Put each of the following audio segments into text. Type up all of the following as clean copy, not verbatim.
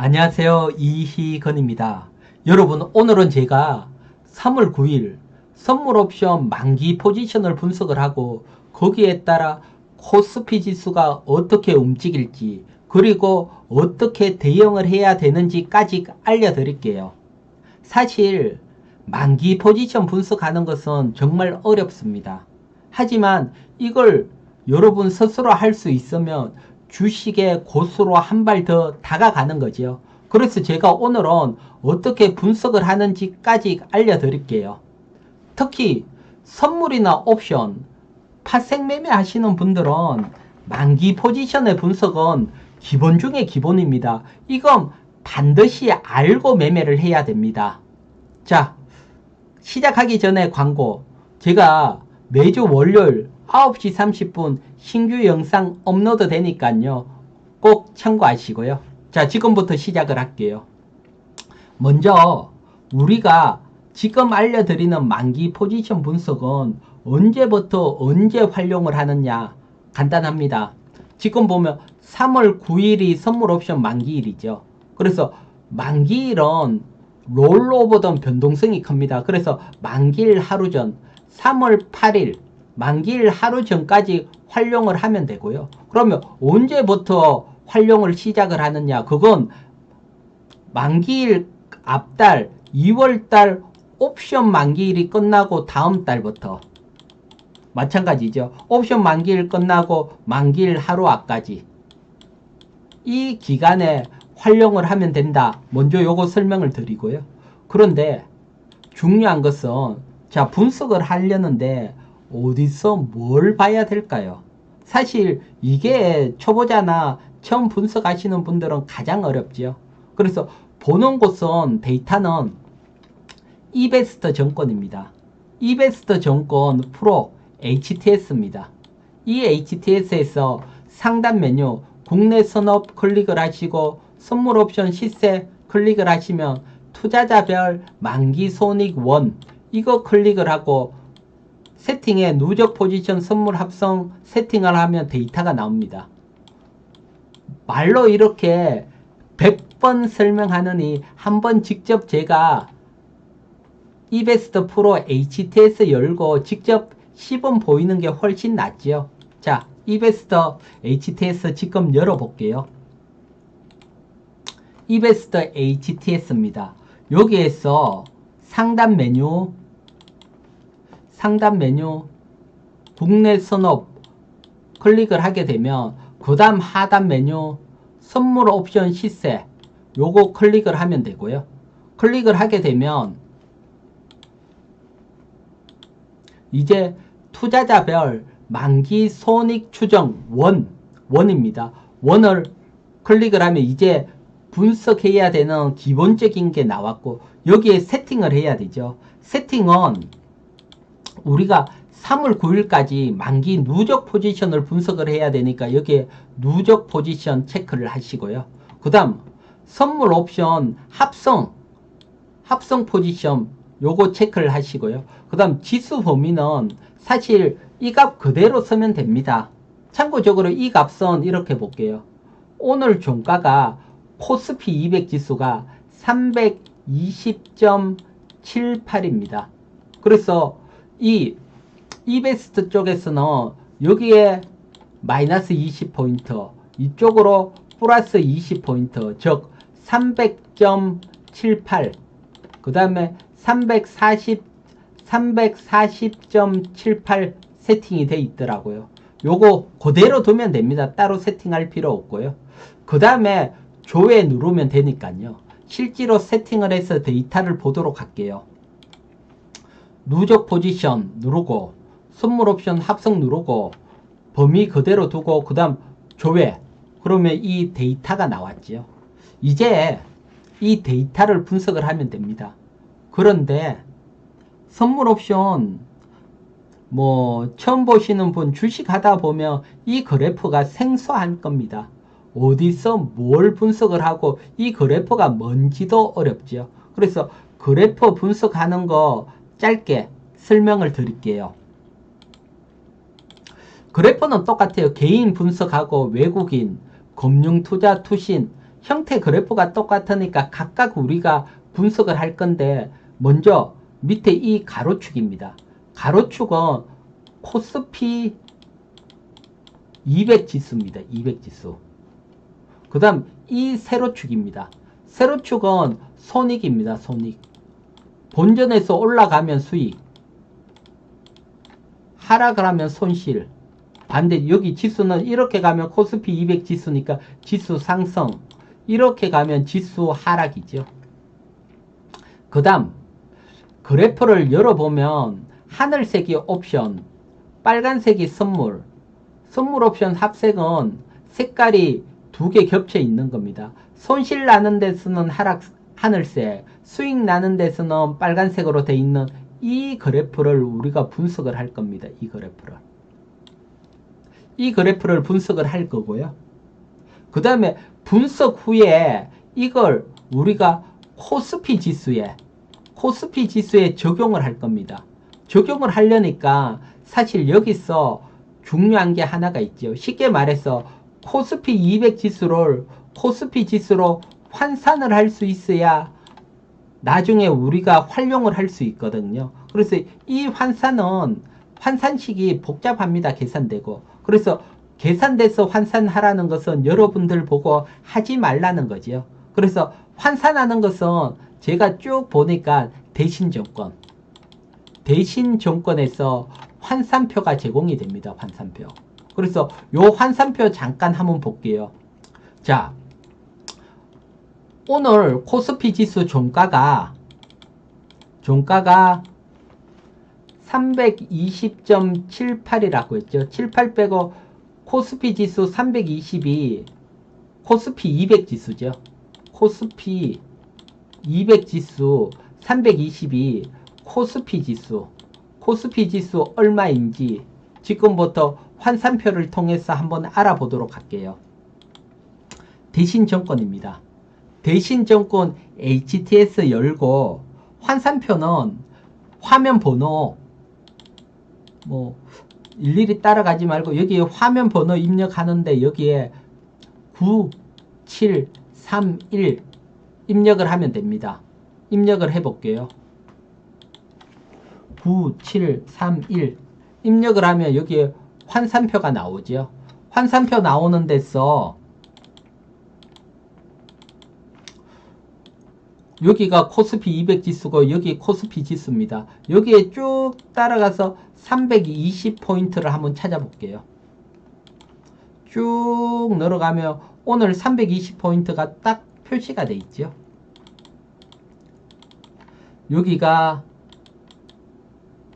안녕하세요. 이희건입니다. 여러분, 오늘은 제가 3월 9일 선물 옵션 만기 포지션을 분석을 하고 거기에 따라 코스피 지수가 어떻게 움직일지 그리고 어떻게 대응을 해야 되는지까지 알려드릴게요. 사실 만기 포지션 분석하는 것은 정말 어렵습니다. 하지만 이걸 여러분 스스로 할 수 있으면 주식의 고수로 한 발 더 다가가는 거죠. 그래서 제가 오늘은 어떻게 분석을 하는지까지 알려드릴게요. 특히 선물이나 옵션, 파생 매매 하시는 분들은 만기 포지션의 분석은 기본 중에 기본입니다. 이건 반드시 알고 매매를 해야 됩니다. 자, 시작하기 전에 광고. 제가 매주 월요일 9시 30분 신규 영상 업로드 되니까요. 꼭 참고하시고요. 자, 지금부터 시작을 할게요. 먼저 우리가 지금 알려드리는 만기 포지션 분석은 언제부터 언제 활용을 하느냐 간단합니다. 지금 보면 3월 9일이 선물 옵션 만기일이죠. 그래서 만기일은 롤오버던 변동성이 큽니다. 그래서 만기일 하루 전 3월 8일 만기일 하루 전까지 활용을 하면 되고요. 그러면 언제부터 활용을 시작을 하느냐, 그건 만기일 앞달 2월달 옵션 만기일이 끝나고 다음 달부터 마찬가지죠. 옵션 만기일 끝나고 만기일 하루 앞까지 이 기간에 활용을 하면 된다. 먼저 요거 설명을 드리고요. 그런데 중요한 것은 자, 분석을 하려는데 어디서 뭘 봐야 될까요? 사실 이게 초보자나 처음 분석하시는 분들은 가장 어렵죠. 그래서 보는 곳은 데이터는 이베스트 증권입니다. 이베스트 증권 프로 HTS입니다. 이 HTS에서 상단 메뉴 국내 선업 클릭을 하시고 선물 옵션 시세 클릭을 하시면 투자자별 만기 손익 원 이거 클릭을 하고 세팅에 누적 포지션 선물 합성 세팅을 하면 데이터가 나옵니다. 말로 이렇게 100번 설명하느니 한번 직접 제가 이베스트 프로 HTS 열고 직접 시범 보이는 게 훨씬 낫죠. 자, 이베스트 HTS 지금 열어볼게요. 이베스트 HTS입니다. 여기에서 상단 메뉴 국내 선업 클릭을 하게 되면 그 다음 하단 메뉴 선물 옵션 시세 요거 클릭을 하면 되고요. 클릭을 하게 되면 이제 투자자별 만기 손익 추정 원입니다. 원을 클릭을 하면 이제 분석해야 되는 기본적인 게 나왔고 여기에 세팅을 해야 되죠. 세팅은 우리가 3월 9일까지 만기 누적 포지션을 분석을 해야 되니까 여기에 누적 포지션 체크를 하시고요. 그 다음 선물 옵션 합성 포지션 요거 체크를 하시고요. 그 다음 지수 범위는 사실 이 값 그대로 쓰면 됩니다. 참고적으로 이 값은 이렇게 볼게요. 오늘 종가가 코스피 200 지수가 320.78입니다. 그래서 이 이베스트 쪽에서는 여기에 마이너스 20포인트 이쪽으로 플러스 20포인트 즉 300.78 그 다음에 340.78 세팅이 돼 있더라고요. 요거 그대로 두면 됩니다. 따로 세팅할 필요 없고요. 그 다음에 조회 누르면 되니까요. 실제로 세팅을 해서 데이터를 보도록 할게요. 누적 포지션 누르고 선물 옵션 합성 누르고 범위 그대로 두고 그 다음 조회 그러면 이 데이터가 나왔죠. 이제 이 데이터를 분석을 하면 됩니다. 그런데 선물 옵션 처음 보시는 분 주식 하다 보면 이 그래프가 생소한 겁니다. 어디서 뭘 분석을 하고 이 그래프가 뭔지도 어렵죠. 그래서 그래프 분석하는 거 짧게 설명을 드릴게요. 그래프는 똑같아요. 개인 분석하고 외국인, 금융투자 투신 형태 그래프가 똑같으니까 각각 우리가 분석을 할 건데, 먼저 밑에 이 가로축입니다. 가로축은 코스피 200 지수입니다. 200 지수. 그 다음 이 세로축입니다. 세로축은 손익입니다. 손익. 본전에서 올라가면 수익, 하락을 하면 손실. 반대 여기 지수는 이렇게 가면 코스피 200 지수니까 지수 상승, 이렇게 가면 지수 하락이죠. 그 다음 그래프를 열어보면 하늘색이 옵션, 빨간색이 선물, 선물 옵션 합색은 색깔이 두 개 겹쳐 있는 겁니다. 손실 나는 데서는 하늘색, 수익 나는 데서는 빨간색으로 돼 있는 이 그래프를 우리가 분석을 할 겁니다. 이 그래프를 분석을 할 거고요. 그 다음에 분석 후에 이걸 우리가 코스피 지수에 적용을 할 겁니다. 적용을 하려니까 사실 여기서 중요한 게 하나가 있죠. 쉽게 말해서 코스피 200 지수를 코스피 지수로 환산을 할 수 있어야 나중에 우리가 활용을 할 수 있거든요. 그래서 이 환산식이 복잡합니다. 계산되고. 그래서 계산돼서 환산하라는 것은 여러분들 보고 하지 말라는 거죠. 그래서 환산하는 것은 제가 쭉 보니까 대신정권에서 환산표가 제공이 됩니다. 환산표. 그래서 요 환산표 잠깐 한번 볼게요. 자, 오늘 코스피 지수 종가가 320.78이라고 했죠. 78 빼고 코스피 지수 320이 코스피 200 지수죠. 코스피 200 지수 320이 코스피 지수 얼마인지 지금부터 환산표를 통해서 한번 알아보도록 할게요. 대신정권입니다. 대신정권 HTS 열고 환산표는 화면 번호 뭐 일일이 따라가지 말고 여기에 화면 번호 입력하는데 여기에 9731 입력을 하면 됩니다. 입력을 해볼게요. 9731 입력을 하면 여기에 환산표가 나오죠. 환산표 나오는 데서 여기가 코스피 200 지수고 여기 코스피 지수입니다. 여기에 쭉 따라가서 320포인트를 한번 찾아볼게요. 쭉 내려가면 오늘 320포인트가 딱 표시가 돼 있죠. 여기가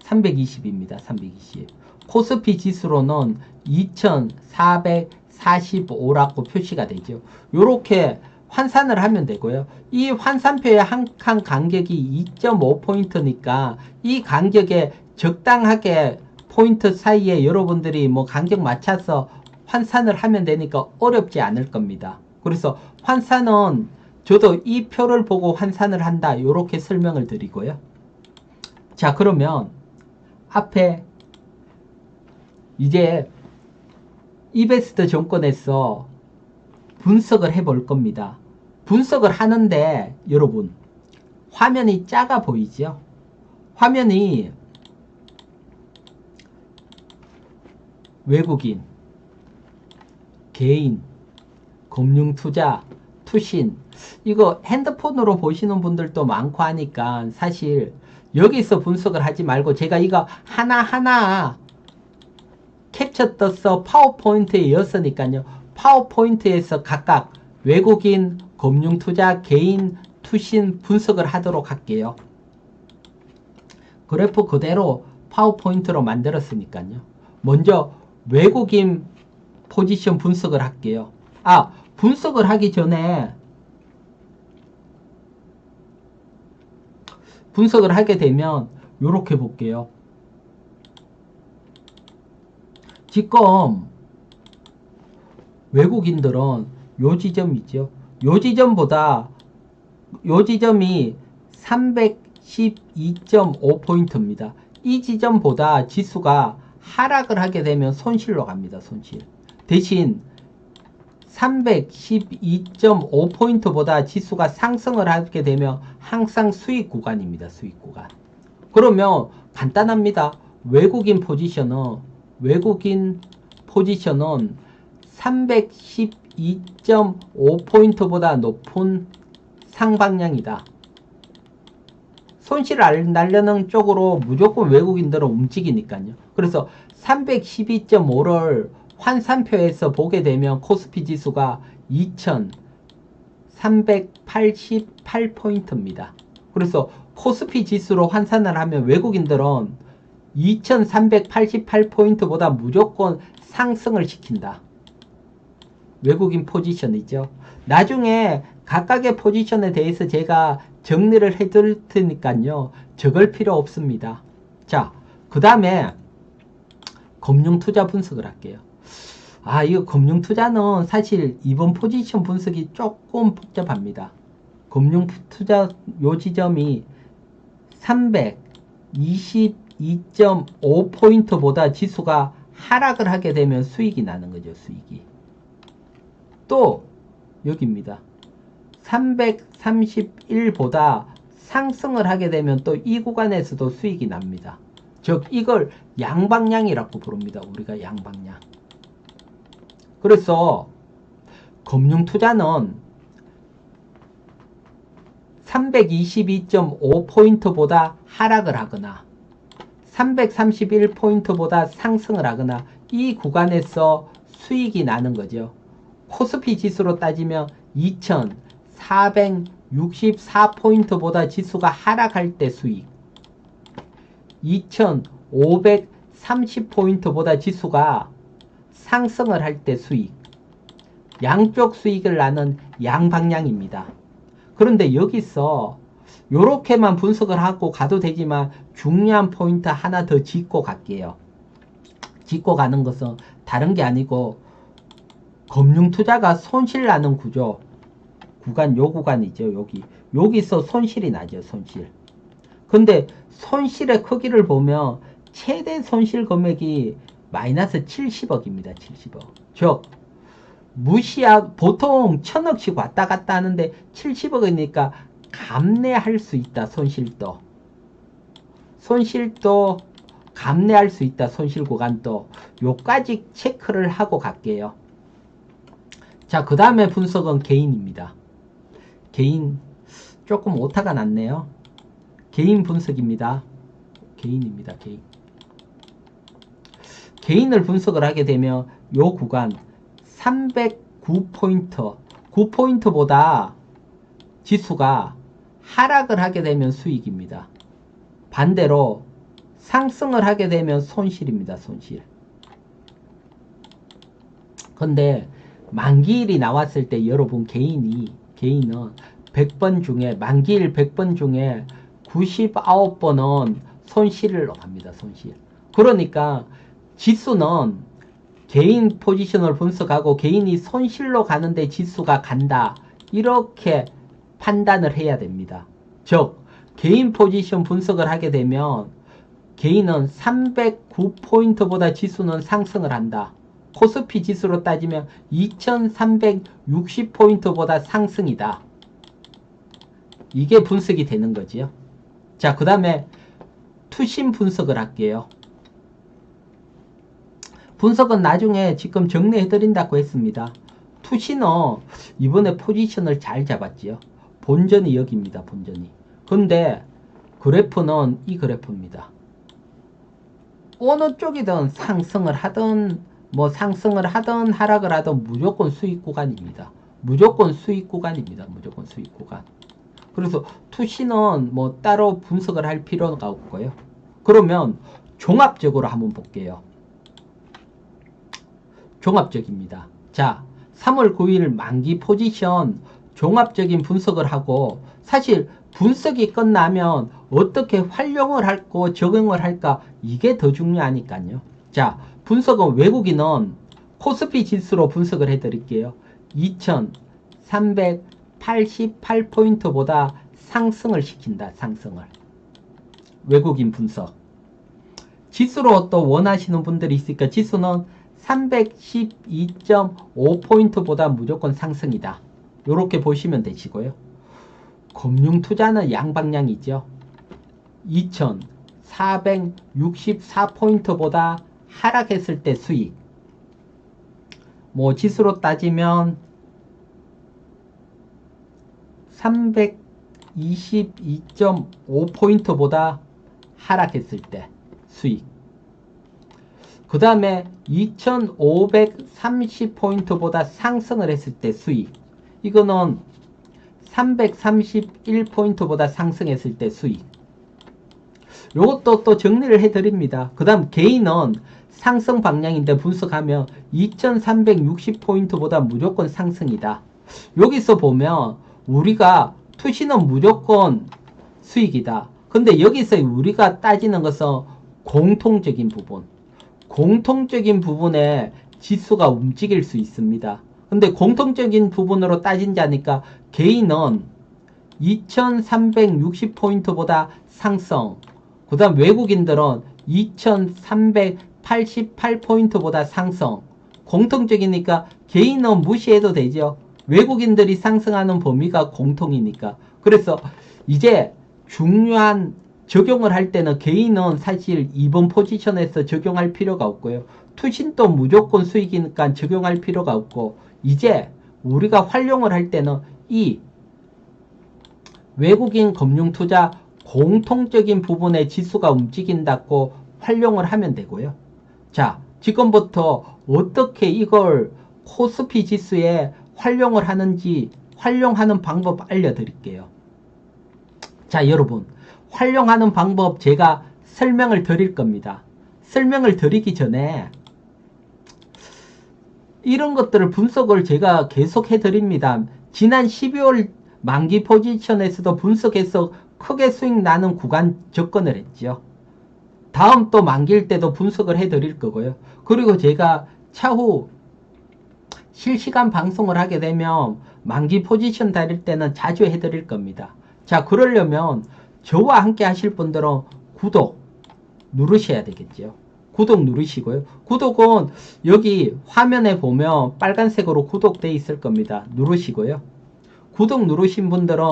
320입니다. 320. 코스피 지수로는 2445라고 표시가 되죠. 요렇게 환산을 하면 되고요. 이 환산표의 한 칸 간격이 2.5포인트니까 이 간격에 적당하게 포인트 사이에 여러분들이 뭐 간격 맞춰서 환산을 하면 되니까 어렵지 않을 겁니다. 그래서 환산은 저도 이 표를 보고 환산을 한다. 이렇게 설명을 드리고요. 자, 그러면 앞에 이제 이베스트 정권에서 분석을 해볼 겁니다. 분석을 하는데 여러분 화면이 작아 보이죠? 화면이 외국인, 개인, 금융투자, 투신 이거 핸드폰으로 보시는 분들도 많고 하니까 사실 여기서 분석을 하지 말고 제가 이거 하나하나 캡처 떠서 파워포인트에 이었으니까요. 파워포인트에서 각각 외국인, 금융투자, 개인, 투신 분석을 하도록 할게요. 그래프 그대로 파워포인트로 만들었으니까요. 먼저 외국인 포지션 분석을 할게요. 분석을 하기 전에 분석을 하게 되면 이렇게 볼게요. 지금 외국인들은 요 지점 있죠. 요 지점보다 요 지점이 312.5포인트입니다. 이 지점보다 지수가 하락을 하게 되면 손실로 갑니다. 손실. 대신 312.5포인트보다 지수가 상승을 하게 되면 항상 수익 구간입니다. 수익 구간. 그러면 간단합니다. 외국인 포지션은 312.5포인트보다 높은 상방향이다. 손실을 날려는 쪽으로 무조건 외국인들은 움직이니까요. 그래서 312.5를 환산표에서 보게 되면 코스피 지수가 2388포인트입니다. 그래서 코스피 지수로 환산을 하면 외국인들은 2388포인트보다 무조건 상승을 시킨다. 외국인 포지션이죠. 나중에 각각의 포지션에 대해서 제가 정리를 해드릴 테니까요. 적을 필요 없습니다. 자, 그 다음에 금융투자 분석을 할게요. 이거 금융투자는 사실 이번 포지션 분석이 조금 복잡합니다. 금융투자 요 지점이 322.5포인트보다 지수가 하락을 하게 되면 수익이 나는 거죠. 수익이. 또 여기입니다. 331보다 상승을 하게 되면 또 이 구간에서도 수익이 납니다. 즉 이걸 양방향이라고 부릅니다. 우리가 양방향. 그래서 금융투자는 322.5포인트보다 하락을 하거나 331포인트보다 상승을 하거나 이 구간에서 수익이 나는 거죠. 코스피 지수로 따지면 2464포인트보다 지수가 하락할 때 수익, 2530포인트보다 지수가 상승을 할 때 수익, 양쪽 수익을 나는 양방향입니다. 그런데 여기서 요렇게만 분석을 하고 가도 되지만 중요한 포인트 하나 더 짚고 갈게요. 짚고 가는 것은 다른 게 아니고 금융투자가 손실 나는 구조 구간, 요 구간이죠. 여기서 손실이 나죠. 손실. 근데 손실의 크기를 보면 최대 손실 금액이 마이너스 70억입니다. 70억. 즉 보통 1000억씩 왔다 갔다 하는데 70억이니까 감내할 수 있다. 손실도 감내할 수 있다. 손실 구간도 요까지 체크를 하고 갈게요. 자, 그 다음에 분석은 개인입니다. 개인 조금 오타가 났네요. 개인 분석입니다. 개인입니다. 개인을 분석을 하게 되면 요 구간 309포인트 9포인트보다 지수가 하락을 하게 되면 수익입니다. 반대로 상승을 하게 되면 손실입니다. 손실. 근데 만기일이 나왔을 때 여러분 개인은 100번 중에 만기일 100번 중에 99번은 손실을 합니다. 손실. 그러니까 지수는 개인 포지션을 분석하고 개인이 손실로 가는데 지수가 간다. 이렇게 판단을 해야 됩니다. 즉 개인 포지션 분석을 하게 되면 개인은 309포인트보다 지수는 상승을 한다. 코스피 지수로 따지면 2360포인트보다 상승이다. 이게 분석이 되는 거지요. 자, 그 다음에 투신 분석을 할게요. 분석은 나중에 지금 정리해드린다고 했습니다. 투신은 이번에 포지션을 잘 잡았지요. 본전이 여기입니다. 본전이. 근데 그래프는 이 그래프입니다. 어느 쪽이든 상승을 하든 하락을 하든 무조건 수익 구간입니다. 무조건 수익 구간. 그래서 투신은 뭐 따로 분석을 할 필요가 없고요. 그러면 종합적으로 한번 볼게요. 종합적입니다. 자, 3월 9일 만기 포지션 종합적인 분석을 하고 사실 분석이 끝나면 어떻게 활용을 할까 적용을 할까 이게 더 중요하니까요. 자, 분석은 외국인은 코스피 지수로 분석을 해드릴게요. 2388포인트보다 상승을 시킨다. 상승을. 외국인 분석. 지수로 또 원하시는 분들이 있으니까 지수는 312.5포인트보다 무조건 상승이다. 요렇게 보시면 되시고요. 금융투자는 양방향이죠. 2464포인트보다 하락했을 때 수익. 뭐 지수로 따지면 322.5포인트보다 하락했을 때 수익. 그 다음에 2530포인트보다 상승을 했을 때 수익. 이거는 331포인트보다 상승했을 때 수익. 요것도 또 정리를 해드립니다. 그 다음 개인은 상승 방향인데 분석하면 2360포인트보다 무조건 상승이다. 여기서 보면 우리가 투시는 무조건 수익이다. 근데 여기서 우리가 따지는 것은 공통적인 부분. 공통적인 부분에 지수가 움직일 수 있습니다. 근데 공통적인 부분으로 따진다니까 개인은 2360포인트보다 상승, 그 다음 외국인들은 2388포인트보다 상승. 공통적이니까 개인은 무시해도 되죠. 외국인들이 상승하는 범위가 공통이니까. 그래서 이제 중요한 적용을 할 때는 개인은 사실 2번 포지션에서 적용할 필요가 없고요. 투신도 무조건 수익이니까 적용할 필요가 없고, 이제 우리가 활용을 할 때는 이 외국인 금융투자 공통적인 부분에 지수가 움직인다고 활용을 하면 되고요. 자, 지금부터 어떻게 이걸 코스피 지수에 활용을 하는지 활용하는 방법 알려드릴게요. 자, 여러분, 활용하는 방법 제가 설명을 드릴 겁니다. 설명을 드리기 전에 이런 것들을 분석을 제가 계속 해드립니다. 지난 12월 만기 포지션에서도 분석해서 크게 수익 나는 구간 접근을 했죠. 다음 또 만기일 때도 분석을 해드릴 거고요. 그리고 제가 차후 실시간 방송을 하게 되면 만기 포지션 다릴 때는 자주 해드릴 겁니다. 자, 그러려면 저와 함께 하실 분들은 구독 누르셔야 되겠죠. 구독 누르시고요. 구독은 여기 화면에 보면 빨간색으로 구독되어 있을 겁니다. 누르시고요. 구독 누르신 분들은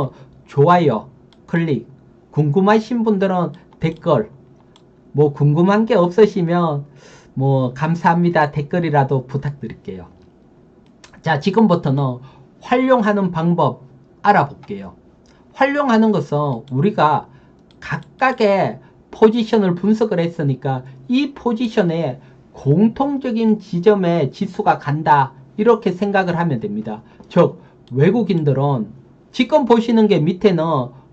좋아요 클릭, 궁금하신 분들은 댓글, 뭐 궁금한 게 없으시면 뭐 감사합니다 댓글이라도 부탁드릴게요. 자, 지금부터는 활용하는 방법 알아볼게요. 활용하는 것은 우리가 각각의 포지션을 분석을 했으니까 이 포지션에 공통적인 지점에 지수가 간다, 이렇게 생각을 하면 됩니다. 즉 외국인들은 지금 보시는 게 밑에는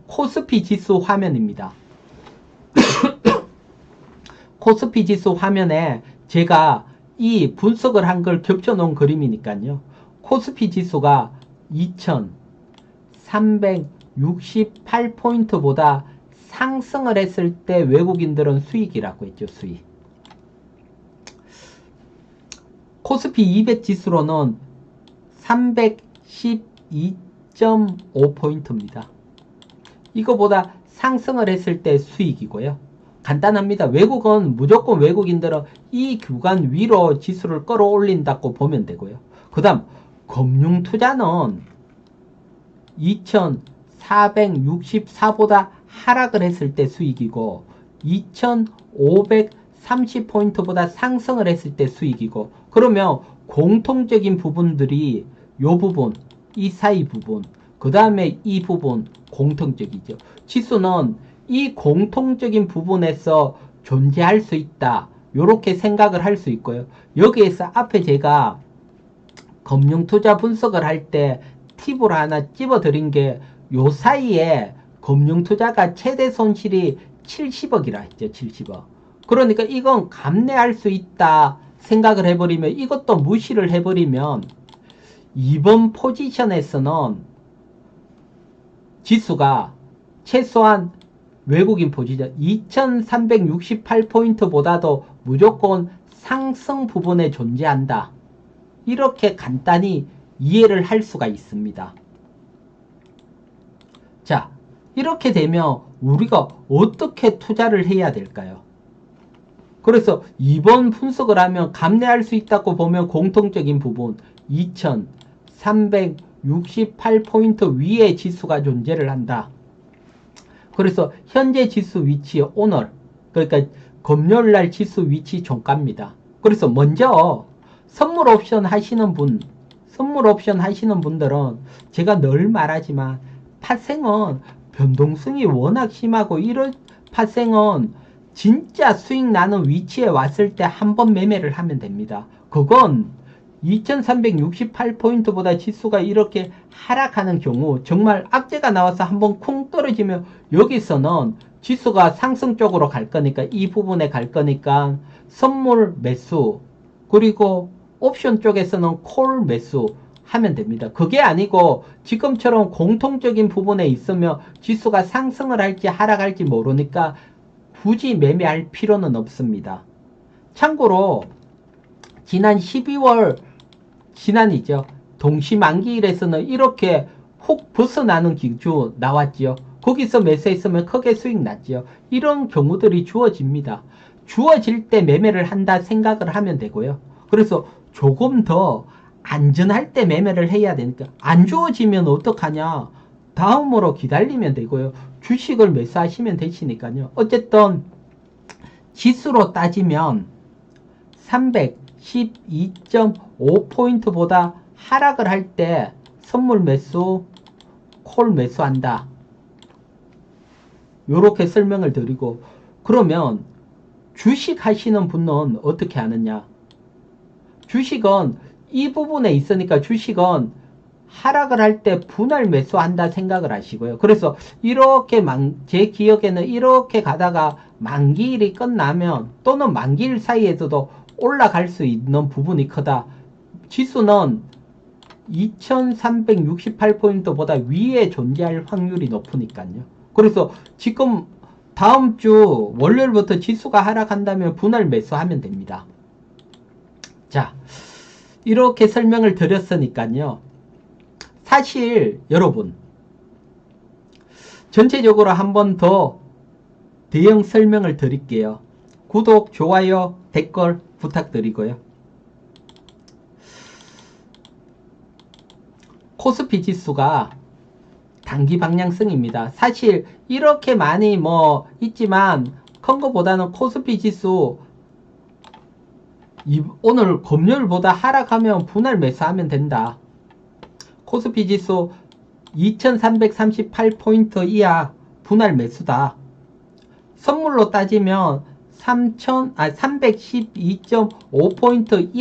코스피 지수 화면입니다. 코스피 지수 화면에 제가 이 분석을 한 걸 겹쳐 놓은 그림이니까요. 코스피 지수가 2368포인트보다 상승을 했을 때 외국인들은 수익이라고 했죠. 수익. 코스피 200 지수로는 312.5포인트입니다. 이거보다 상승을 했을 때 수익이고요. 간단합니다. 외국은 무조건 외국인들은 이 구간 위로 지수를 끌어올린다고 보면 되고요. 그 다음 금융투자는 2464보다 하락을 했을 때 수익이고 2530포인트보다 상승을 했을 때 수익이고, 그러면 공통적인 부분들이 요 부분, 이 사이 부분, 그 다음에 이 부분 공통적이죠. 지수는 이 공통적인 부분에서 존재할 수 있다, 요렇게 생각을 할 수 있고요. 여기에서 앞에 제가 금융투자 분석을 할 때 팁을 하나 찝어드린 게 요 사이에 금융투자가 최대 손실이 70억이라 했죠. 70억. 그러니까 이건 감내할 수 있다 생각을 해버리면, 이것도 무시를 해버리면 이번 포지션에서는 지수가 최소한 외국인 포지션 2368포인트보다도 무조건 상승 부분에 존재한다, 이렇게 간단히 이해를 할 수가 있습니다. 자, 이렇게 되면 우리가 어떻게 투자를 해야 될까요? 그래서 이번 분석을 하면 감내할 수 있다고 보면 공통적인 부분 2368포인트 위에 지수가 존재를 한다. 그래서 현재 지수 위치 오늘, 그러니까 금요일날 지수 위치 종가입니다. 그래서 먼저 선물 옵션 하시는 분들은 제가 늘 말하지만 팟생은 변동성이 워낙 심하고 이런 팟생은 진짜 수익 나는 위치에 왔을 때 한번 매매를 하면 됩니다. 그건 2368포인트보다 지수가 이렇게 하락하는 경우 정말 악재가 나와서 한번 쿵 떨어지면 여기서는 지수가 상승 쪽으로 갈 거니까 이 부분에 갈 거니까 선물 매수 그리고 옵션 쪽에서는 콜 매수 하면 됩니다. 그게 아니고 지금처럼 공통적인 부분에 있으면 지수가 상승을 할지 하락할지 모르니까 굳이 매매할 필요는 없습니다. 참고로 지난 12월 지난이죠. 동시만기일에서는 이렇게 훅 벗어나는 기주 나왔지요. 거기서 매수했으면 크게 수익 났지요. 이런 경우들이 주어집니다. 주어질 때 매매를 한다 생각을 하면 되고요. 그래서 조금 더 안전할 때 매매를 해야 되니까 안 주어지면 어떡하냐. 다음으로 기다리면 되고요. 주식을 매수하시면 되시니까요. 어쨌든 지수로 따지면 312.5포인트보다 하락을 할 때 선물 매수, 콜 매수한다. 요렇게 설명을 드리고 그러면 주식 하시는 분은 어떻게 하느냐. 주식은 이 부분에 있으니까 주식은 하락을 할 때 분할 매수한다 생각을 하시고요. 그래서 이렇게 제 기억에는 이렇게 가다가 만기일이 끝나면 또는 만기일 사이에서도 올라갈 수 있는 부분이 크다. 지수는 2368포인트보다 위에 존재할 확률이 높으니까요. 그래서 지금 다음 주 월요일부터 지수가 하락한다면 분할 매수하면 됩니다. 자, 이렇게 설명을 드렸으니까요. 사실 여러분 전체적으로 한 번 더 대형 설명을 드릴게요. 구독, 좋아요, 댓글 부탁드리고요. 코스피 지수가 단기 방향성입니다. 사실 이렇게 많이 있지만 큰 거보다는 코스피 지수 오늘 금요일보다 하락하면 분할 매수하면 된다. 코스피 지수 2338포인트 이하 분할 매수다. 선물로 따지면 312.5포인트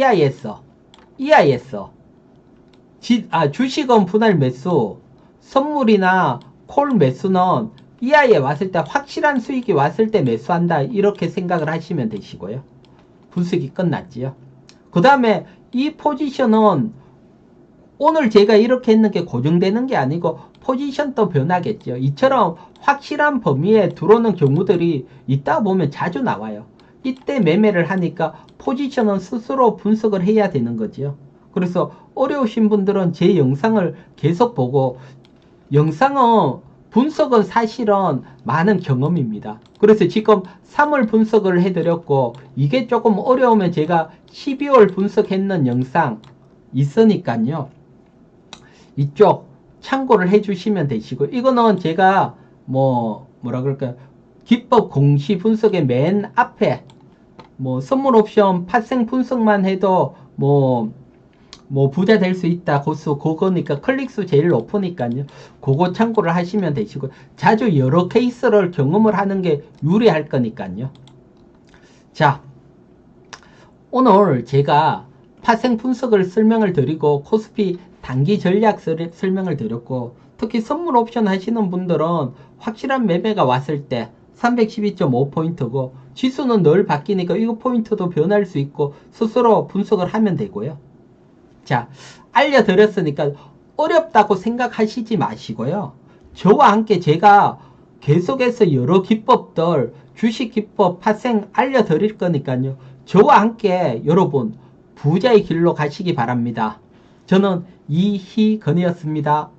이하였어. 주식은 분할 매수, 선물이나 콜 매수는 이하에 왔을 때 확실한 수익이 왔을 때 매수한다. 이렇게 생각을 하시면 되시고요. 분석이 끝났지요. 그 다음에 이 포지션은 오늘 제가 이렇게 했는 게 고정되는 게 아니고 포지션도 변하겠죠. 이처럼 확실한 범위에 들어오는 경우들이 있다 보면 자주 나와요. 이때 매매를 하니까 포지션은 스스로 분석을 해야 되는 거죠. 그래서 어려우신 분들은 제 영상을 계속 보고 영상은 분석은 사실은 많은 경험입니다. 그래서 지금 3월 분석을 해드렸고 이게 조금 어려우면 제가 12월 분석했는 영상 있으니까요. 이쪽 참고를 해주시면 되시고 이거는 제가 뭐라 그럴까요? 기법 공시 분석의 맨 앞에 선물 옵션 팟생 분석만 해도 부자 될 수 있다. 그거니까 클릭수 제일 높으니까요. 그거 참고를 하시면 되시고 자주 여러 케이스를 경험을 하는 게 유리할 거니까요. 자, 오늘 제가 팟생 분석을 설명을 드리고 코스피 단기 전략 설명을 드렸고 특히 선물 옵션 하시는 분들은 확실한 매매가 왔을 때 312.5포인트고 지수는 늘 바뀌니까 이거 포인트도 변할 수 있고 스스로 분석을 하면 되고요. 자, 알려드렸으니까 어렵다고 생각하시지 마시고요. 저와 함께 제가 계속해서 여러 기법들, 주식 기법, 팟생 알려드릴 거니까요. 저와 함께 여러분 부자의 길로 가시기 바랍니다. 저는 이희건이었습니다.